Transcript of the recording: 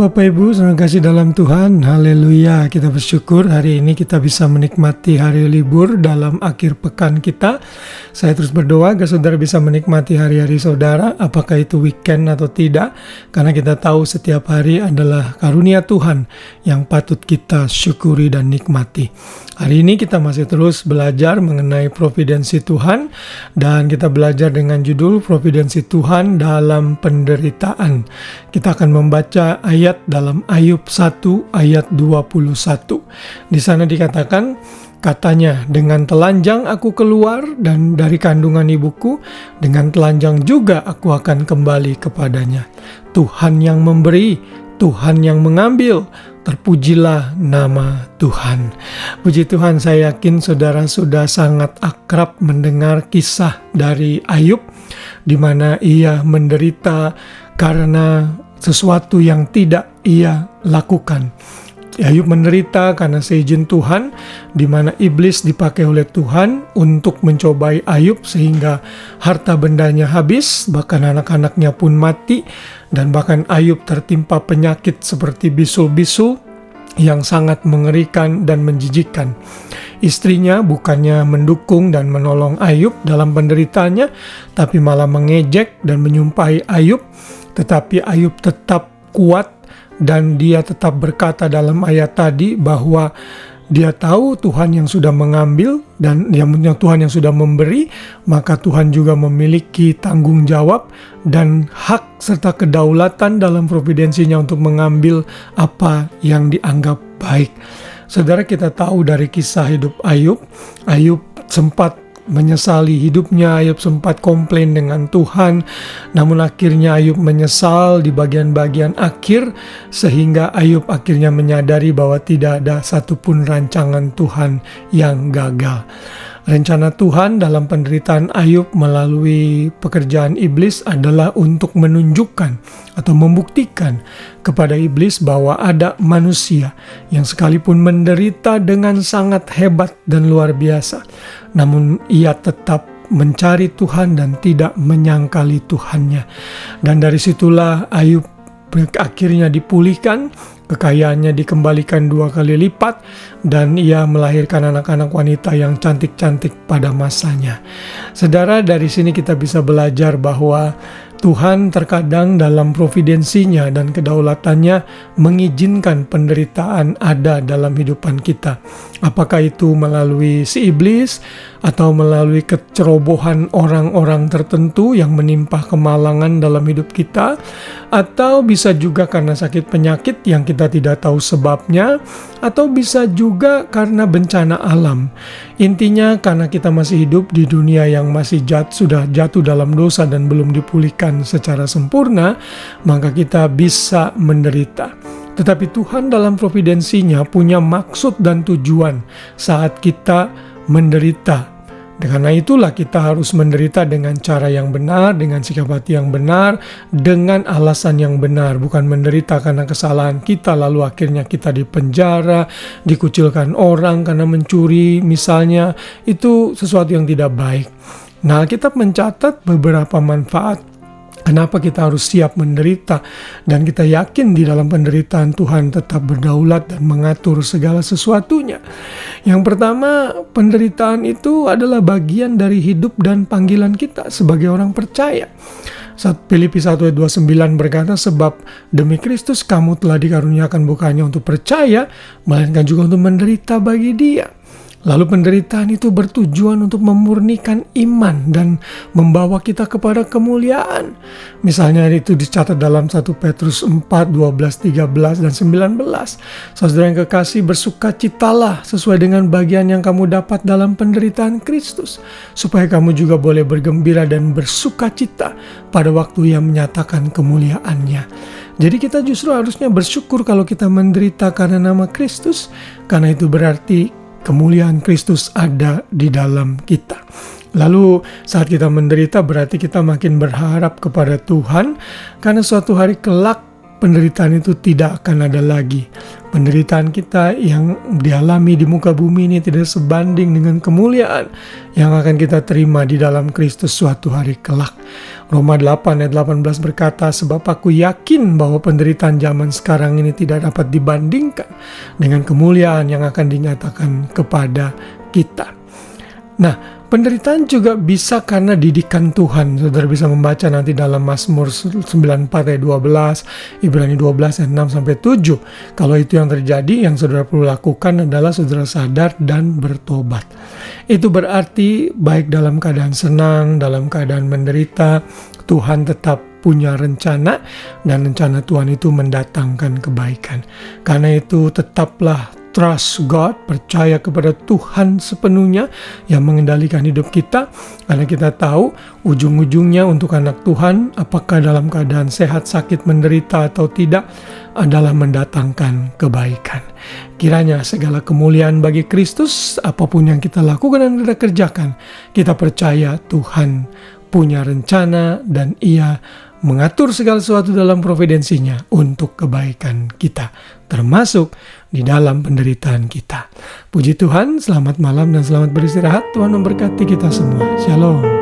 Bapak Ibu, saudara kasih dalam Tuhan, haleluya. Kita bersyukur hari ini kita bisa menikmati hari libur dalam akhir pekan kita. Saya terus berdoa agar saudara bisa menikmati hari-hari saudara, apakah itu weekend atau tidak. Karena kita tahu setiap hari adalah karunia Tuhan yang patut kita syukuri dan nikmati. Hari ini kita masih terus belajar mengenai providensi Tuhan. Dan kita belajar dengan judul Providensi Tuhan dalam Penderitaan. Kita akan membaca ayat dalam Ayub 1 ayat 21. Di sana dikatakan, katanya, dengan telanjang aku keluar dan dari kandungan ibuku, dengan telanjang juga aku akan kembali kepadanya. Tuhan yang memberi, Tuhan yang mengambil, terpujilah nama Tuhan. Puji Tuhan, saya yakin saudara sudah sangat akrab mendengar kisah dari Ayub, di mana ia menderita karena sesuatu yang tidak ia lakukan. Ayub menderita karena seizin Tuhan, di mana iblis dipakai oleh Tuhan untuk mencobai Ayub sehingga harta bendanya habis, bahkan anak-anaknya pun mati, dan bahkan Ayub tertimpa penyakit seperti bisul-bisul yang sangat mengerikan dan menjijikkan. Istrinya bukannya mendukung dan menolong Ayub dalam penderitaannya, tapi malah mengejek dan menyumpahi Ayub. Tetapi Ayub tetap kuat dan dia tetap berkata dalam ayat tadi bahwa dia tahu Tuhan yang sudah mengambil dan yang Tuhan yang sudah memberi, maka Tuhan juga memiliki tanggung jawab dan hak serta kedaulatan dalam providensinya untuk mengambil apa yang dianggap baik. Saudara, kita tahu dari kisah hidup Ayub sempat menyesali hidupnya, Ayub sempat komplain dengan Tuhan, namun akhirnya Ayub menyesal di bagian-bagian akhir, sehingga Ayub akhirnya menyadari bahwa tidak ada satupun rancangan Tuhan yang gagal. Rencana Tuhan dalam penderitaan Ayub melalui pekerjaan iblis adalah untuk menunjukkan atau membuktikan kepada iblis bahwa ada manusia yang sekalipun menderita dengan sangat hebat dan luar biasa, namun ia tetap mencari Tuhan dan tidak menyangkali Tuhannya. Dan dari situlah Ayub akhirnya dipulihkan, kekayaannya dikembalikan 2 kali lipat, dan ia melahirkan anak-anak wanita yang cantik-cantik pada masanya. Saudara, dari sini kita bisa belajar bahwa Tuhan terkadang dalam providensinya dan kedaulatannya mengizinkan penderitaan ada dalam kehidupan kita. Apakah itu melalui si iblis atau melalui kecerobohan orang-orang tertentu yang menimpa kemalangan dalam hidup kita, atau bisa juga karena sakit penyakit yang kita tidak tahu sebabnya, atau bisa juga karena bencana alam. Intinya karena kita masih hidup di dunia yang masih sudah jatuh dalam dosa dan belum dipulihkan secara sempurna, maka kita bisa menderita. Tetapi Tuhan dalam providensinya punya maksud dan tujuan saat kita menderita. Karena itulah kita harus menderita dengan cara yang benar, dengan sikap hati yang benar, dengan alasan yang benar. Bukan menderita karena kesalahan kita, lalu akhirnya kita dipenjara, dikucilkan orang karena mencuri misalnya. Itu sesuatu yang tidak baik. Nah, Alkitab mencatat beberapa manfaat kenapa kita harus siap menderita, dan kita yakin di dalam penderitaan Tuhan tetap berdaulat dan mengatur segala sesuatunya. Yang pertama, penderitaan itu adalah bagian dari hidup dan panggilan kita sebagai orang percaya. Filipi 1 ayat 29 berkata, sebab demi Kristus kamu telah dikaruniakan bukannya untuk percaya, melainkan juga untuk menderita bagi Dia. Lalu penderitaan itu bertujuan untuk memurnikan iman dan membawa kita kepada kemuliaan. Misalnya itu dicatat dalam 1 Petrus 4, 12, 13, dan 19. Saudara yang kekasih, bersukacitalah sesuai dengan bagian yang kamu dapat dalam penderitaan Kristus, supaya kamu juga boleh bergembira dan bersukacita pada waktu yang menyatakan kemuliaannya. Jadi kita justru harusnya bersyukur kalau kita menderita karena nama Kristus, karena itu berarti kemuliaan Kristus ada di dalam kita. Lalu saat kita menderita berarti kita makin berharap kepada Tuhan, karena suatu hari kelak penderitaan itu tidak akan ada lagi. Penderitaan kita yang dialami di muka bumi ini tidak sebanding dengan kemuliaan yang akan kita terima di dalam Kristus suatu hari kelak. Roma 8 ayat 18 berkata, sebab aku yakin bahwa penderitaan zaman sekarang ini tidak dapat dibandingkan dengan kemuliaan yang akan dinyatakan kepada kita. Nah, penderitaan juga bisa karena didikan Tuhan. Saudara bisa membaca nanti dalam Mazmur 94 ayat 12, Ibrani 12 ayat 6 sampai 7. Kalau itu yang terjadi, yang saudara perlu lakukan adalah saudara sadar dan bertobat. Itu berarti baik dalam keadaan senang, dalam keadaan menderita, Tuhan tetap punya rencana, dan rencana Tuhan itu mendatangkan kebaikan. Karena itu tetaplah trust God, percaya kepada Tuhan sepenuhnya yang mengendalikan hidup kita, karena kita tahu ujung-ujungnya untuk anak Tuhan, apakah dalam keadaan sehat, sakit, menderita atau tidak, adalah mendatangkan kebaikan. Kiranya segala kemuliaan bagi Kristus, apapun yang kita lakukan dan kita kerjakan, kita percaya Tuhan punya rencana dan Ia mengatur segala sesuatu dalam providensinya untuk kebaikan kita, termasuk di dalam penderitaan kita. Puji Tuhan, selamat malam dan selamat beristirahat. Tuhan memberkati kita semua. Shalom.